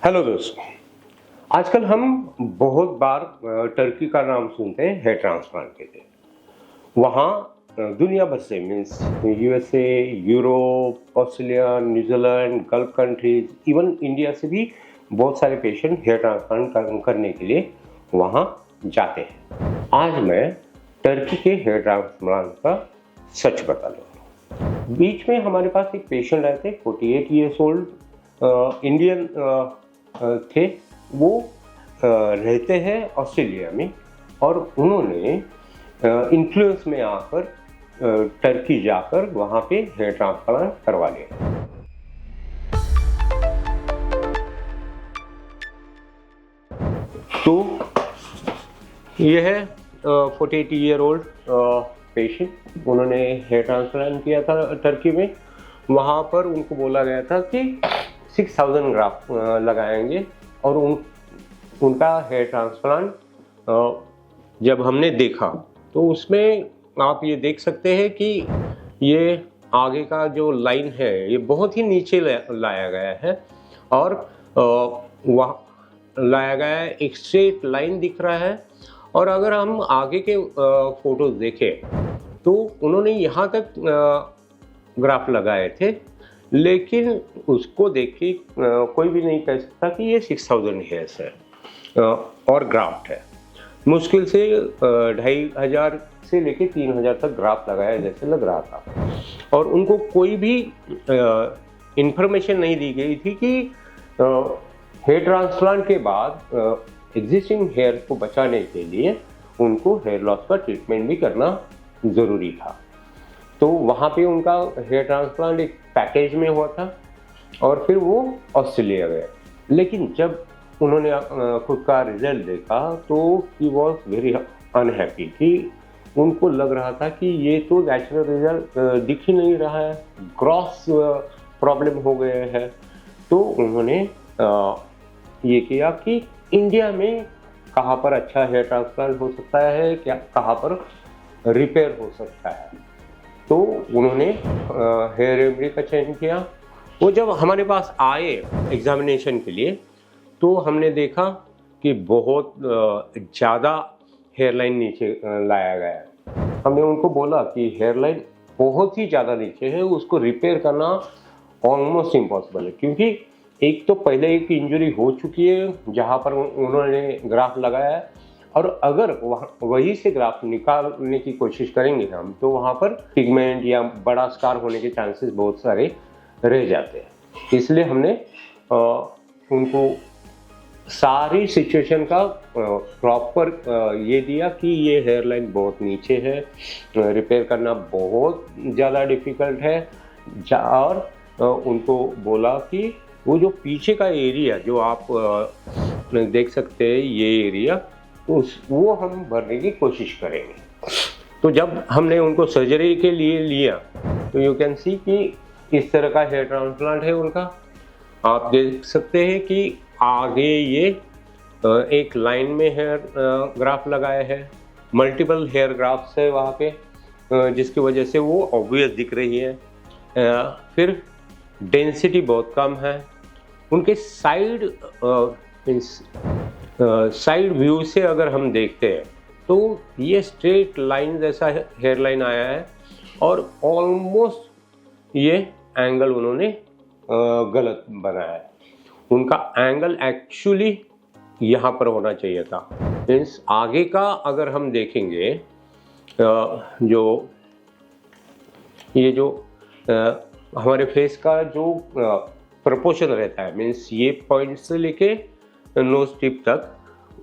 Hello दोस्तों। आजकल हम बहुत बार टर्की का नाम सुनते हैं हेयर ट्रांसप्लांट के लिए। वहाँ दुनिया भर से means USA, Europe, Australia, New Zealand, gulf countries, even India से भी बहुत सारे पेशेंट हेयर ट्रांसप्लांट करने के लिए वहाँ जाते हैं। आज मैं टर्की के हेयर ट्रांसप्लांट का सच बता दूँ। बीच में हमारे पास एक पेशेंट आए थे, 48 ईयर्स ओल्ड इंडियन थे। वो रहते हैं ऑस्ट्रेलिया में और उन्होंने इन्फ्लुएंस में आकर टर्की जाकर वहाँ पे हेयर ट्रांसप्लांट करवा लिया। तो ये है 48 ईयर ओल्ड पेशेंट। उन्होंने हेयर ट्रांसप्लांट किया था टर्की में। वहाँ पर उनको बोला गया था कि 6000 ग्राफ्ट लगाएंगे और उनका हेयर ट्रांसप्लांट जब हमने देखा तो उसमें आप ये देख सकते हैं कि ये आगे का जो लाइन है ये बहुत ही नीचे लाया गया है और वहाँ लाया गया है, एक स्ट्रेट लाइन दिख रहा है। और अगर हम आगे के फोटोज देखें तो उन्होंने यहाँ तक ग्राफ लगाए थे, लेकिन उसको देख के कोई भी नहीं कह सकता कि ये 6000 हेयर्स है और ग्राफ्ट है। मुश्किल से 2500 से लेके 3000 तक ग्राफ्ट लगाया जैसे लग रहा था। और उनको कोई भी इंफॉर्मेशन नहीं दी गई थी कि हेयर ट्रांसप्लांट के बाद एग्जिस्टिंग हेयर को बचाने के लिए उनको हेयर लॉस का ट्रीटमेंट भी करना ज़रूरी था। तो वहाँ पे उनका हेयर ट्रांसप्लांट एक पैकेज में हुआ था और फिर वो ऑस्ट्रेलिया गए। लेकिन जब उन्होंने खुद का रिजल्ट देखा तो ही वॉज वेरी अनहैप्पी कि उनको लग रहा था कि ये तो नेचुरल रिजल्ट दिख ही नहीं रहा है, ग्रॉस प्रॉब्लम हो गए हैं। तो उन्होंने ये किया कि इंडिया में कहाँ पर अच्छा हेयर ट्रांसप्लांट हो सकता है, क्या कहाँ पर रिपेयर हो सकता है। तो उन्होंने हेयर रेमेडी का चयन किया। वो जब हमारे पास आए एग्जामिनेशन के लिए तो हमने देखा कि बहुत ज़्यादा हेयरलाइन नीचे लाया गया है। हमने उनको बोला कि हेयरलाइन बहुत ही ज़्यादा नीचे है, उसको रिपेयर करना ऑलमोस्ट इम्पॉसिबल है, क्योंकि एक तो पहले एक इंजरी हो चुकी है जहाँ पर उन्होंने ग्राफ लगाया है और अगर वहीं से ग्राफ निकालने की कोशिश करेंगे हम तो वहाँ पर पिगमेंट या बड़ा स्कार होने के चांसेस बहुत सारे रह जाते हैं। इसलिए हमने उनको सारी सिचुएशन का प्रॉपर ये दिया कि ये हेयरलाइन बहुत नीचे है, रिपेयर करना बहुत ज़्यादा डिफ़िकल्ट है। और उनको बोला कि वो जो पीछे का एरिया जो आप देख सकते हैं, ये एरिया वो हम भरने की कोशिश करेंगे। तो जब हमने उनको सर्जरी के लिए लिया तो यू कैन सी कि इस तरह का हेयर ट्रांसप्लांट है उनका। आप देख सकते हैं कि आगे ये एक लाइन में हेयर ग्राफ लगाए हैं, मल्टीपल हेयर ग्राफ्स है वहाँ पे, जिसकी वजह से वो ऑब्वियस दिख रही है। फिर डेंसिटी बहुत कम है। उनके साइड व्यू से अगर हम देखते हैं तो ये स्ट्रेट लाइन जैसा हेयर लाइन आया है और ऑलमोस्ट ये एंगल उन्होंने गलत बनाया है। उनका एंगल एक्चुअली यहाँ पर होना चाहिए था। मीन्स आगे का अगर हम देखेंगे जो हमारे फेस का जो प्रोपोर्शन रहता है, मीन्स ये पॉइंट से लेके नोज टिप तक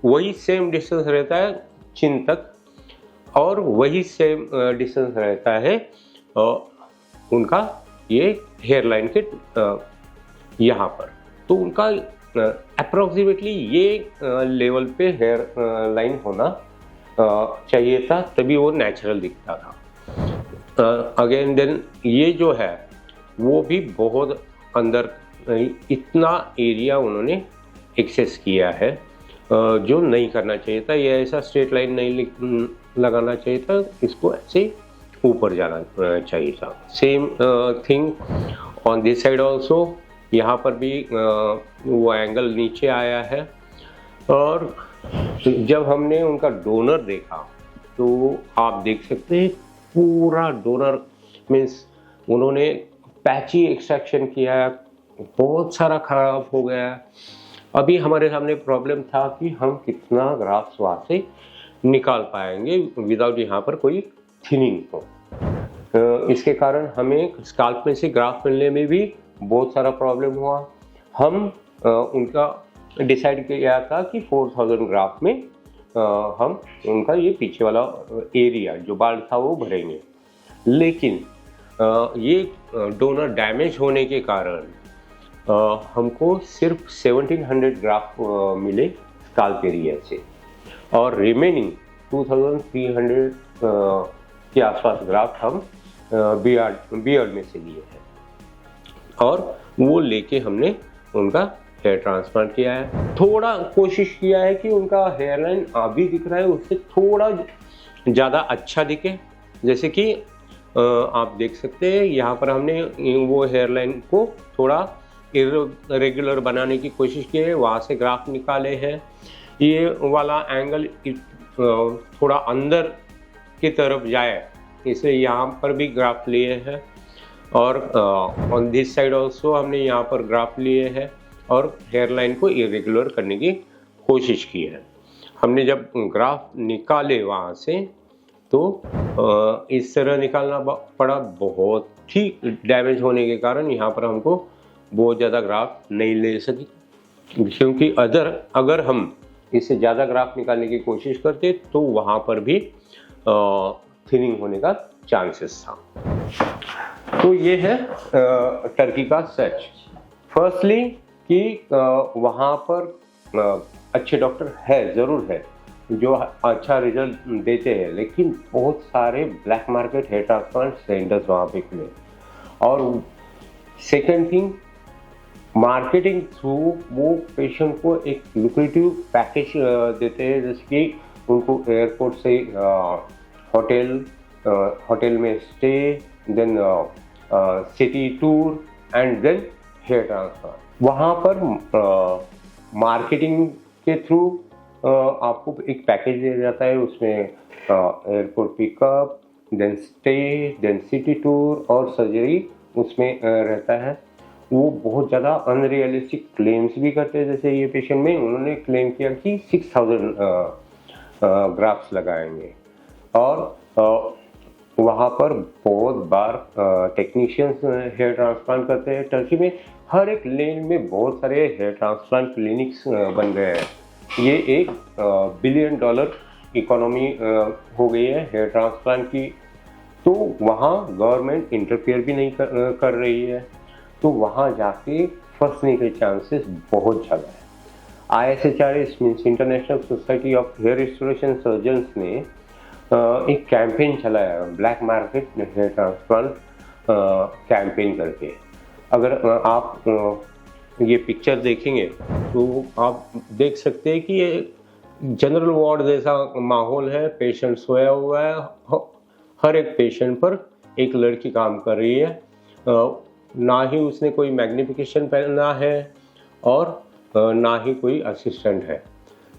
वही सेम डिस्टेंस रहता है चिन तक, और वही सेम डिस्टेंस रहता है उनका ये हेयर लाइन के यहाँ पर। तो उनका अप्रोक्सीमेटली ये लेवल पे हेयर लाइन होना चाहिए था, तभी वो नेचुरल दिखता था। अगेन देन ये जो है वो भी बहुत अंदर, इतना एरिया उन्होंने एक्सेस किया है जो नहीं करना चाहिए था। ये ऐसा स्ट्रेट लाइन नहीं लगाना चाहिए था, इसको ऐसे ऊपर जाना चाहिए था। Same thing on this side also. यहाँ पर भी वो एंगल नीचे आया है। और जब हमने उनका डोनर देखा तो आप देख सकते हैं पूरा डोनर मीन्स उन्होंने पैची एक्सट्रैक्शन किया है, बहुत सारा खराब हो गया। अभी हमारे सामने प्रॉब्लम था कि हम कितना ग्राफ्स वहाँ से निकाल पाएंगे विदाउट यहाँ पर कोई थिनिंग हो। इसके कारण हमें स्काल्प में से ग्राफ मिलने में भी बहुत सारा प्रॉब्लम हुआ। हम उनका डिसाइड किया था कि 4000 ग्राफ में हम उनका ये पीछे वाला एरिया जो बाल था वो भरेंगे, लेकिन ये डोनर डैमेज होने के कारण हमको सिर्फ 1700 ग्राफ मिले स्काल्प एरिया से, और रिमेनिंग 2300 के आसपास ग्राफ हम बियर्ड में से लिए हैं, और वो लेके हमने उनका हेयर ट्रांसप्लांट किया है। थोड़ा कोशिश किया है कि उनका हेयरलाइन अभी दिख रहा है उससे थोड़ा ज़्यादा अच्छा दिखे। जैसे कि आप देख सकते हैं यहाँ पर हमने वो हेयरलाइन को थोड़ा इरेगुलर बनाने की कोशिश की है, वहाँ से ग्राफ निकाले हैं। ये वाला एंगल थोड़ा अंदर की तरफ जाए इसलिए यहाँ पर भी ग्राफ लिए हैं, और ऑन दिस साइड ऑल्सो हमने यहाँ पर ग्राफ लिए हैं और हेयरलाइन को इरेगुलर करने की कोशिश की है। हमने जब ग्राफ निकाले वहाँ से तो इस तरह निकालना पड़ा, बहुत ही डैमेज होने के कारण यहाँ पर हमको बहुत ज़्यादा ग्राफ नहीं ले सकी, क्योंकि अगर हम इससे ज़्यादा ग्राफ निकालने की कोशिश करते तो वहाँ पर भी थिनिंग होने का चांसेस था। तो ये है टर्की का सच। फर्स्टली कि वहाँ पर अच्छे डॉक्टर है, ज़रूर है, जो अच्छा रिजल्ट देते हैं, लेकिन बहुत सारे black market hair transplant centres वहाँ पे खुले। और सेकंड थिंग, मार्केटिंग थ्रू वो पेशेंट को एक लुक्रेटिव पैकेज देते हैं, जैसे कि उनको एयरपोर्ट से होटल में stay, then city tour and then hair transfer. वहाँ पर मार्केटिंग के थ्रू आपको एक पैकेज दिया जाता है, उसमें airport pickup, then stay, then city tour और सर्जरी उसमें रहता है। वो बहुत ज़्यादा अनरियलिस्टिक क्लेम्स भी करते हैं। जैसे ये पेशेंट में उन्होंने क्लेम किया कि 6000 ग्राफ्स लगाएंगे, और वहाँ पर बहुत बार टेक्नीशियंस हेयर ट्रांसप्लांट करते हैं। टर्की में हर एक लेन में बहुत सारे हेयर ट्रांसप्लांट क्लिनिक्स बन गए हैं। ये एक $1 बिलियन इकोनॉमी हो गई है हेयर ट्रांसप्लांट की। तो वहाँ गवर्नमेंट इंटरफेयर भी नहीं कर रही है, तो वहाँ जाके फंसने के चांसेस बहुत ज़्यादा है। ISHRS means international society of hair restoration surgeons ने एक कैंपेन चलाया, black market hair transplant campaign करके। अगर आप ये पिक्चर देखेंगे तो आप देख सकते हैं कि ये जनरल वार्ड जैसा माहौल है, पेशेंट सोया हुआ है, हर एक पेशेंट पर एक लड़की काम कर रही है, ना ही उसने कोई मैग्निफिकेशन पहना है और ना ही कोई असिस्टेंट है।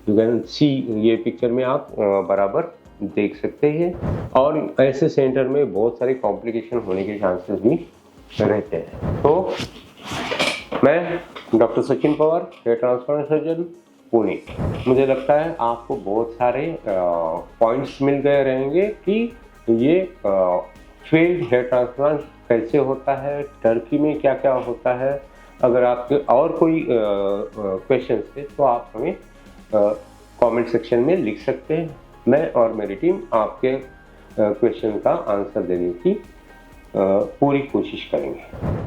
यू कैन सी, ये पिक्चर में आप बराबर देख सकते हैं। और ऐसे सेंटर में बहुत सारे कॉम्प्लिकेशन होने के चांसेस भी रहते हैं। तो मैं doctor Sachin Pawar, hair transplant surgeon, Pune. मुझे लगता है आपको बहुत सारे पॉइंट्स मिल गए रहेंगे कि ये फेल्ड हेयर ट्रांसप्लांट कैसे होता है, टर्की में क्या क्या होता है। अगर आपके और कोई क्वेश्चन है तो आप हमें कमेंट सेक्शन में लिख सकते हैं। मैं और मेरी टीम आपके क्वेश्चन का आंसर देने की पूरी कोशिश करेंगे।